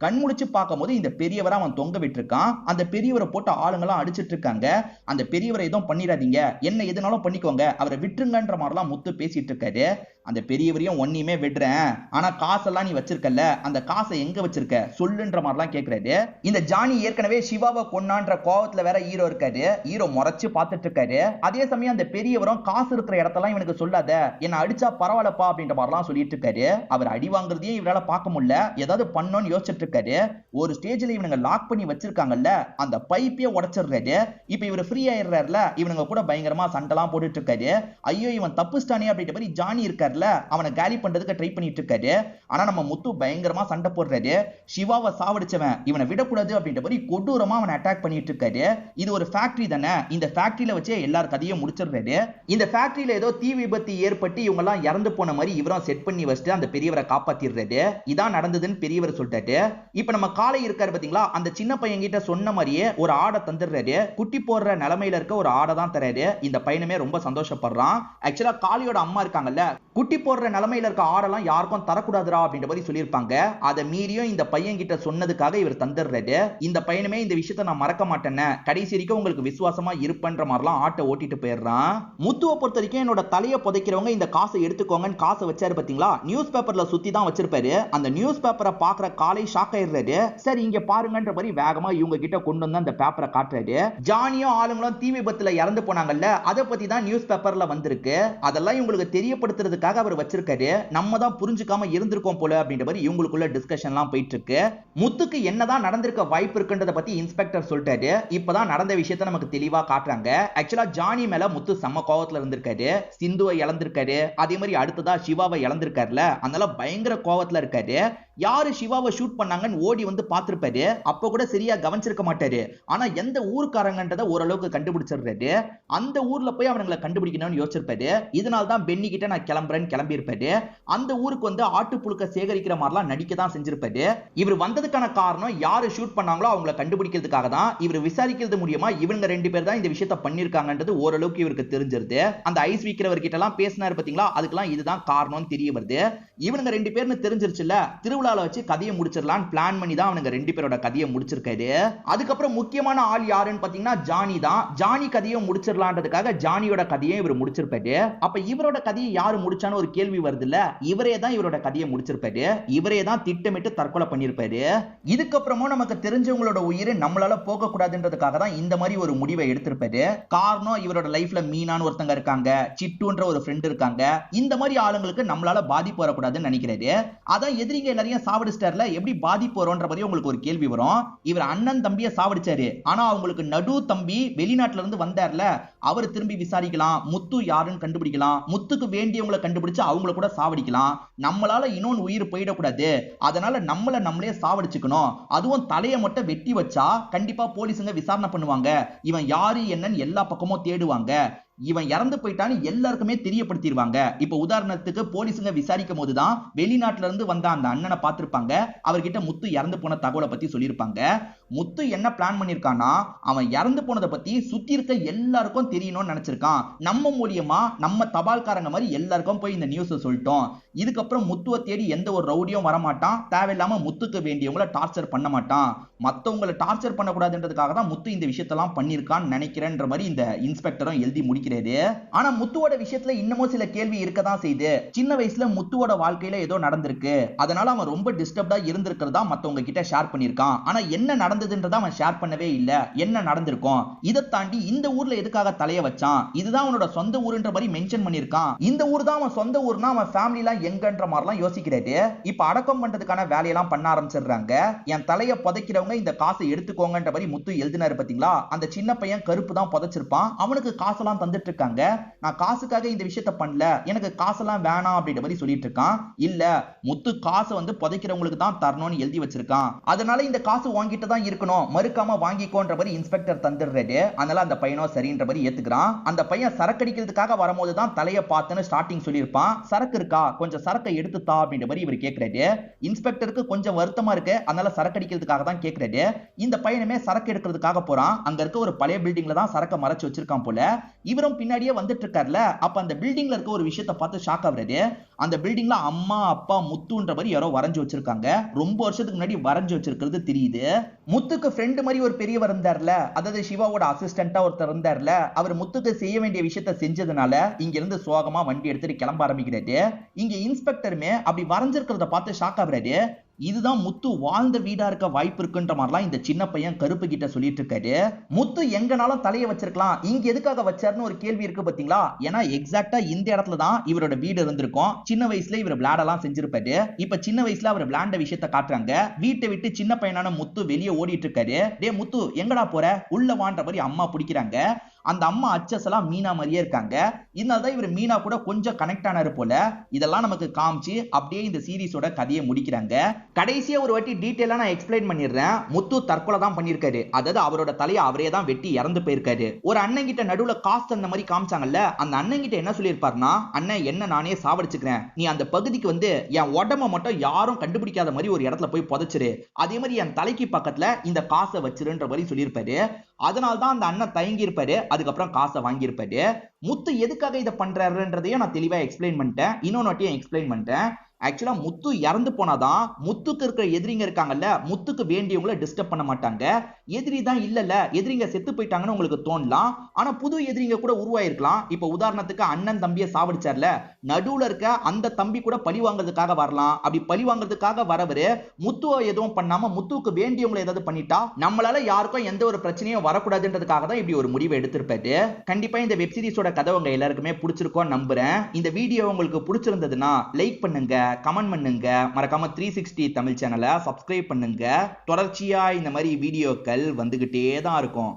கண் முழிச்சு பார்க்கும் போது இந்த பெரியவரை அவன் தொங்க விட்டுருக்கான். அந்த பெரியவரை போட்டு ஆளுங்கெல்லாம் அடிச்சிட்டு இருக்காங்க. அந்த பெரியவரை எதுவும் பண்ணிடாதீங்க, என்ன எதுனாலும் பண்ணிக்கோங்க, அவரை விட்டுருங்கன்ற மாதிரிலாம் முத்து பேசிட்டு இருக்காரு. அந்த பெரியவரையும் ஒன்னியுமே விடுறேன், ஆனா காசெல்லாம் நீ வச்சிருக்கல, அந்த காசை எங்க வச்சிருக்க சொல்லுன்ற மாதிரிலாம் கேட்கிறாரு. இந்த ஜானி ஏற்கனவே சிவாவை கொன்னான்ற கோவத்துல வேற ஹீரோ இருக்காரு. ஹீரோ முறைச்சு பார்த்துட்டு இருக்காரு. அதே சமயம் அந்த பெரியவரும் காசு இருக்கிற இடத்தெல்லாம் இவனுக்கு சொல்லாத, என்ன அடிச்சா பரவாயில்லப்பா அப்படின்ற மாதிரிலாம் சொல்லிட்டு இருக்காரு. அவர் அடி வாங்குறதையும் இவரால பார்க்க முடியல, ஏதாவது பண்ணணும்னு யோசிச்சுட்டு இருக்காரு. ஒரு ஸ்டேஜ்ல இவனுங்க லாக் பண்ணி வச்சிருக்காங்கல்ல, அந்த பைப்பையே உடைச்சிடுறாரு. இப்ப இவர் ஃப்ரீ ஆயிடுறாருல, இவனுங்க கூட பயங்கரமா சண்டைலாம் போட்டுட்டு இருக்காரு. ஐயோ இவன் தப்புஸ்டானே அப்படின்ற மாதிரி ஜானி இருக்காருல்ல, அவனை காலி பண்றதுக்கு ட்ரை பண்ணிட்டு இருக்காரு. ஆனா நம்ம முத்து பயங்கரமா சண்டை போடுறாரு. சிவாவை சாவடிச்சவன் இவனை விடக்கூடாது அப்படின்ற மாதிரி கொடூரமா அவனை அட்டாக் பண்ணிட்டு இருக்காரு. இது ஒரு ஃபேக்டரி தானே, இந்த ஃபேக்டரியில வச்சு எல்லார் கதையும் முடிச்சிடுறாரு. இந்த ஃபேக்டரியில ஏதோ தீ விபத்து ஏற்பட்டு இவங்க எல்லாம் இறந்து போன மாதிரி இவரும் செட் பண்ணி வச்சுட்டு அந்த பெரியவரை காப்பாத்திடுறாரு. இதான் நடந்ததுன்னு பெரியவர் சொல்லிட்டாரு. இப்ப நம்ம காலை இருக்காரு பாத்தீங்களா, அந்த சின்ன பையன் கிட்ட சொன்ன மாதிரியே ஒரு ஆடை தந்துடுறாரு. குட்டி போடுற நிலைமையில இருக்க ஒரு ஆடை தான் தராரு. இந்த பையனுமே ரொம்ப சந்தோஷப்படுறான். ஆக்சுவலா காளியோட அம்மா இருக்காங்கல்ல, குட்டி போடுற நிலைமையில இருக்க ஆடெல்லாம் யாருக்கும் தரக்கூடாதுரா அப்படின்ற மாதிரி சொல்லியிருப்பாங்க. அதை மீறியும் இந்த பையன் கிட்ட சொன்னதுக்காக இவர் தந்துடுறாரு. இந்த பையனுமே இந்த விஷயத்தை நான் மறக்க மாட்டேன்னு, கடைசி வரைக்கும் உங்களுக்கு விசுவாசமா இருப்பன்ற மாதிரிலாம் ஆட்டை ஓட்டிட்டு போயிடுறான். முத்துவை பொறுத்த வரைக்கும் என்னோட தலையை புதைக்கிறவங்க இந்த காசை எடுத்துக்கோங்கன்னு காசை வச்சாரு பாத்தீங்களா, நியூஸ் பேப்பர்ல சுத்தி தான் வச்சிருப்பாரு. அந்த நியூஸ் பேப்பரை பாக்குற காலை ஷாக் ஆயிடுறாரு. சரி இங்க பாருங்கன்ற மாதிரி வேகமா இவங்க கிட்ட கொண்டு வந்து அந்த பேப்பரை காட்டுறாரு. ஜானியும் ஆளுங்களும் தீ விபத்துல இறந்து போனாங்கல்ல, அதை பத்தி தான் நியூஸ் பேப்பர்ல வந்திருக்கு. அதெல்லாம் இவங்களுக்கு தெரியப்படுத்துறதுக்காக அவர் வச்சிருக்காரு. நம்ம தான் புரிஞ்சுக்காம இருந்திருக்கோம் போல அப்படின்ற மாதிரி இவங்களுக்குள்ள டிஸ்கஷன்லாம் போயிட்டு இருக்கு. முத்துக்கு என்னதான் நடந்திருக்க வாய்ப்பு இருக்குன்றத பத்தி இன்ஸ்பெக்டர் சொல்லிட்டாரு. இப்பதான் நடந்த விஷயத்தை நமக்கு தெளிவா காட்டுறாங்க. ஆக்சுவலா ஜானி மேல முத்து செம்ம கோவத்துல இருந்திருக்காரு. சிந்துவை இழந்திருக்காரு, அதே மாதிரி அடுத்ததா சிவாவை இழந்திருக்காருல, அதனால பயங்கர கோவத்துல இருக்காரு. யாரு சிவாவை ஷூட் பண்ணாங்கன்னு ஓடி வந்து பார்த்திருப்பாரு. அப்ப கூட சரியா கவனிச்சிருக்க மாட்டாரு. ஆனா எந்த ஊர்க்காரங்கன்றத ஓரளவுக்கு கண்டுபிடிச்சிடுறாரு. அந்த ஊர்ல போய் அவங்களை கண்டுபிடிக்கணும்னு யோசிச்சிருப்பாரு. இதனால தான் பென்னி கிட்ட நான் கிளம்புறேன்னு கிளம்பி இருப்பாரு. அந்த ஊருக்கு வந்து ஆட்டு புழுக்க சேகரிக்கிற மாதிரிலாம் நடிக்க தான் செஞ்சிருப்பாரு. இவர் வந்ததுக்கான காரணம் யாரு ஷூட் பண்ணாங்களோ அவங்களை கண்டுபிடிக்கிறதுக்காக தான். இவர் விசாரிக்கிறது மூலியமா இவங்க ரெண்டு பேர் தான் இந்த விஷயத்தை பண்ணிருக்காங்கன்றது ஓரளவுக்கு இவருக்கு தெரிஞ்சிருது. அந்த ஐஸ் விக்கிறவர் கிட்ட எல்லாம் பேசினாரு பாத்தீங்களா, அதுக்கெல்லாம் இதுதான் காரணம்னு தெரிய வருது. இவங்க ரெண்டு பேர்னு தெரிஞ்சிருச்சுல, திருவிழால வச்சு கதையை முடிச்சிடலாம்னு பிளான் பண்ணி தான் அவனுங்க ரெண்டு பேரோட கதையை முடிச்சிருக்காரு. அதுக்கப்புறம் முக்கியமான ஆள் யாருன்னு பாத்தீங்கன்னா ஜானி தான். ஜானி கதையை முடிச்சிடலான்றதுக்காக ஜானியோட கதையை இவர் முடிச்சிருப்பாரு. அப்ப இவரோட கதையை யாரு முடிச்சான்னு ஒரு கேள்வி வருதுல்ல, இவரே தான் இவரோட கதையை முடிச்சிருப்பாரு. இவரே தான் திட்டமிட்டு தற்கொலை பண்ணிருப்பாரு. இதுக்கப்புறமும் நமக்கு தெரிஞ்சவங்களோட உயிர் நம்மளால போக கூடாதுன்றதுக்காக தான் இந்த மாதிரி ஒரு முடிவை எடுத்திருப்பாரு. காரணம் இவரோட லைஃப்ல மீனான்னு ஒருத்தங்க இருக்காங்க, சிட்டுன்ற ஒரு ஃப்ரெண்ட் இருக்காங்க. இந்த மாதிரி ஆளுங்களுக்கு நம்மளால பாதிப்பு வரக்கூடாதுன்னு நினைக்கிறாரு. அதான் எதிரிங்க எல்லாரையும் பையன் சாவடிச்சிட்டார்ல, எப்படி பாதிப்பு வரும்ன்ற பத்தி உங்களுக்கு ஒரு கேள்வி வரும். இவர் அண்ணன் தம்பியை சாவடிச்சாரு, ஆனா அவங்களுக்கு நடு தம்பி வெளிநாட்டுல இருந்து வந்தார்ல, அவர் திரும்பி விசாரிக்கலாம், முத்து யாருன்னு கண்டுபிடிக்கலாம், முத்துக்கு வேண்டியவங்களை கண்டுபிடிச்சு அவங்கள கூட சாவடிக்கலாம். நம்மளால இன்னொன்னு உயிர் போயிடக்கூடாது, அதனால நம்மளே சாவடிச்சுக்கணும். அதுவும் தலையை மட்டும் வெட்டி வச்சா கண்டிப்பா போலீஸுங்க விசாரணை பண்ணுவாங்க, இவன் யாரு என்னன்னு எல்லா பக்கமும் தேடுவாங்க, இவன் இறந்து போயிட்டான்னு எல்லாருக்குமே தெரியப்படுத்திடுவாங்க. இப்ப உதாரணத்துக்கு போலீஸுங்க விசாரிக்கும் போதுதான் வெளிநாட்டுல இருந்து வந்த அந்த அண்ணனை பார்த்திருப்பாங்க, அவர்கிட்ட முத்து இறந்து போன தகவலை பத்தி சொல்லியிருப்பாங்க. முத்து என்ன பிளான் பண்ணிருக்கானா, அவன் இறந்து போனதை பத்தி சுத்தி இருக்க எல்லாருக்கும் தெரியணும்னு நினைச்சிருக்கான். நம்ம மூலியமா நம்ம தபால்காரங்க மாதிரி எல்லாருக்கும் போய் இந்த நியூஸ் சொல்லிட்டோம். இதுக்கப்புறம் முத்துவை தேடி எந்த ஒரு ரவுடியும் வரமாட்டான், தேவையில்லாம முத்துக்கு வேண்டியவங்களை டார்ச்சர் பண்ண மாட்டான். மத்தவங்களை டார்ச்சர் பண்ணக்கூடாதுன்றதுக்காக தான் முத்து இந்த விஷயத்தெல்லாம் பண்ணிருக்கான்னு நினைக்கிறேன்ற மாதிரி இந்த இன்ஸ்பெக்டரும் எழுதி முடிக்கிறாரு. ஆனா முத்துவோட விஷயத்துல இன்னமும் சில கேள்வி இருக்கதான் செய்யுது. சின்ன வயசுல முத்துவோட வாழ்க்கையில ஏதோ நடந்திருக்கு, அதனால அவன் ரொம்ப டிஸ்டர்ப்டா இருந்திருக்கிறதா மத்தவங்க கிட்ட ஷேர் பண்ணிருக்கான். ஆனா என்ன நடந்ததுன்றத அவன் ஷேர் பண்ணவே இல்ல. என்ன நடந்திருக்கும், இதை தாண்டி இந்த ஊர்ல எதுக்காக தலைய வச்சான், இதுதான் அவனோட சொந்த ஊருன்ற மாதிரி மென்ஷன் பண்ணிருக்கான். இந்த ஊர் தான் அவன் சொந்த ஊர்னா அவன் ஃபேமிலி எல்லாம் எங்கன்ற மாதிரிலாம் யோசிக்கிறாரு. இப்ப அடக்கம் பண்றதுக்கான வேலையெல்லாம் பண்ண ஆரம்பிச்சிடுறாங்க. என் தலைய புதைக்கிறவங்க இந்த காசை எடுத்துக்கோங்கன்ற மாதிரி முத்து எழுதினாரு பாத்தீங்களா. அந்த சின்ன பையன் கருப்பு தான் புதைச்சிருப்பான், அவனுக்கு காசெல்லாம் தந்துட்டு இருக்காங்க. நான் காசுக்காக இந்த விஷயத்த பண்ணல, எனக்கு காசெல்லாம் வேணாம் அப்படின்ற மாதிரி சொல்லிட்டு இருக்கான். இல்ல, முத்து காசை வந்து புதைக்கிறவங்களுக்கு தான் தரணும்னு எழுதி வச்சிருக்கான், அதனால இந்த காசு வாங்கிட்டு தான் இருக்கணும், மறுக்காம வாங்கிக்கோன்ற மாதிரி இன்ஸ்பெக்டர் தந்துடுறாரு. அதனால அந்த பையனோ சரின்ற மாதிரி ஏத்துக்கிறான். அந்த பையன் சரக்கு அடிக்கிறதுக்காக வரும்போது தான் தலைய பார்த்தேன்னு ஸ்டார்டிங் சொல்லியிருப்பான். சரக்கு இருக்கா, கொஞ்சம் சரக்கை எடுத்துத்தா அப்படின்ற மாதிரி இவர் கேட்கிறாரு. இன்ஸ்பெக்டருக்கு கொஞ்சம் வருத்தமா இருக்கு, அதனால சரக்கு அடிக்கிறதுக்காக தான் கேட்கிறாரு. இந்த பையனுமே சரக்கு எடுக்கிறதுக்காக போறான். அங்க இருக்க ஒரு பழைய பில்டிங்ல தான் சரக்கை மறைச்சு வச்சிருக்கான் போல. இவரும் பின்னாடியே வந்துட்டு இருக்காருல, அப்ப அந்த பில்டிங்ல இருக்க ஒரு விஷயத்தை பார்த்து ஷாக் ஆகுறாரு. அந்த பில்டிங்ல அம்மா அப்பா முத்துன்ற மாதிரி யாரோ வரைஞ்சு வச்சிருக்காங்க. ரொம்ப வருஷத்துக்கு முன்னாடி வரைஞ்சு வச்சிருக்கிறது தெரியுது. முத்துக்கு ஃப்ரெண்ட் மாதிரி ஒரு பெரியவர் இருந்தார்ல, அதாவது சிவாவோட அசிஸ்டண்டா ஒருத்தர் இருந்தார்ல, அவர் முத்துக்கு செய்ய வேண்டிய விஷயத்தை செஞ்சதுனால இங்க இருந்து சோகமா வண்டி எடுத்துட்டு கிளம்ப ஆரம்பிக்கிறாரு. இங்க இன்ஸ்பெக்டருமே அப்படி வரைஞ்சிருக்கிறத பார்த்து ஷாக் ஆகுறாரு. இதுதான் முத்து வாழ்ந்த வீடா இருக்க வாய்ப்பு இருக்குன்ற மாதிரிலாம் இந்த சின்ன பையன் கருப்பு கிட்ட சொல்லிட்டு இருக்காரு. முத்து எங்கனாலும் தலையை வச்சிருக்கலாம், இங்க எதுக்காக வச்சாருன்னு ஒரு கேள்வி இருக்கு பாத்தீங்களா. ஏன்னா எக்ஸாக்டா இந்த இடத்துல தான் இவரோட வீடு இருந்திருக்கும். சின்ன வயசுல இவர் விளையாடலாம் செஞ்சிருப்பாரு. இப்ப சின்ன வயசுல அவர் விளையாண்ட விஷயத்த காட்டுறாங்க. வீட்டை விட்டு சின்ன பையனான முத்து வெளியே ஓடிட்டு இருக்காரு. டே முத்து எங்கடா போற, உள்ள வான்ற மாதிரி அம்மா பிடிக்கிறாங்க. அந்த அம்மா அச்சஸ் எல்லாம் மீனா மாதிரியே இருக்காங்க. இதனால்தான் இவர் மீனா கூட கொஞ்சம் கனெக்ட் ஆனாரு போல. இதெல்லாம் நமக்கு காமிச்சு அப்படியே இந்த சீரிஸோட கதையை முடிக்கிறாங்க. கடைசியா ஒரு வாட்டி டீடைலா நான் எக்ஸ்பிளைன் பண்ணிடுறேன். முத்து தற்கொலை தான் பண்ணிருக்காரு, அதாவது அவரோட தலையை அவரே தான் வெட்டி இறந்து போயிருக்காரு. ஒரு அண்ணன் கிட்ட நடுவுல காசு அந்த மாதிரி காமிச்சாங்கல்ல, அந்த அண்ணன் கிட்ட என்ன சொல்லியிருப்பாருன்னா, அண்ணன் என்ன நானே சாவடிச்சுக்கிறேன், நீ அந்த பகுதிக்கு வந்து என் உடம்ப மட்டும் யாரும் கண்டுபிடிக்காத மாதிரி ஒரு இடத்துல போய் புதைச்சிரு, அதே மாதிரி என் தலைக்கு பக்கத்துல இந்த காசை வச்சிருன்ற மாதிரி சொல்லியிருப்பாரு. அதனால்தான் அந்த அண்ணன் தயங்கி இருப்பாரு, அதுக்கப்புறம் காசை வாங்கியிருப்பாரு. முத்து எதுக்காக இதை பண்றாருன்றதையும் நான் தெளிவா எக்ஸ்பிளைன் பண்ணிட்டேன். இன்னொன்னு வாட்டியும் எக்ஸ்பிளைன் பண்ணிட்டேன். ஆக்சுவலா முத்து இறந்து போனாதான் முத்துக்கு இருக்கிற எதிரிங்க இருக்காங்கல்ல, முத்துக்கு வேண்டியவங்களை டிஸ்டர்ப் பண்ண மாட்டாங்க. எதிரி தான் இல்லல்ல, எதிரிங்க செத்து போயிட்டாங்கன்னு உங்களுக்கு தோணலாம், ஆனா புது எதிரிங்க கூட உருவாயிருக்கலாம். இப்ப உதாரணத்துக்கு அண்ணன் தம்பியை சாவடிச்சார்ல, நடுவுல இருக்க அந்த தம்பி கூட பழி வாங்குறதுக்காக வரலாம். அப்படி பழி வாங்குறதுக்காக வரவரு முத்துவை எதுவும் பண்ணாம முத்துவுக்கு வேண்டியவங்களை ஏதாவது பண்ணிட்டா நம்மளால யாருக்கும் எந்த ஒரு பிரச்சனையும் வரக்கூடாதுன்றதுக்காக தான் இப்படி ஒரு முடிவை எடுத்திருப்பாரு. கண்டிப்பா இந்த வெப் சீரிஸோட கதை உங்க எல்லாருக்குமே பிடிச்சிருக்கோம் நம்புறேன். இந்த வீடியோ உங்களுக்கு பிடிச்சிருந்ததுன்னா லைக் பண்ணுங்க, கமெண்ட் பண்ணுங்க, மறக்காம 360 தமிழ் சேனலை சப்ஸ்கிரைப் பண்ணுங்க. தொடர்ச்சியா இந்த மாதிரி வீடியோக்கள் வந்துகிட்டே தான் இருக்கும்.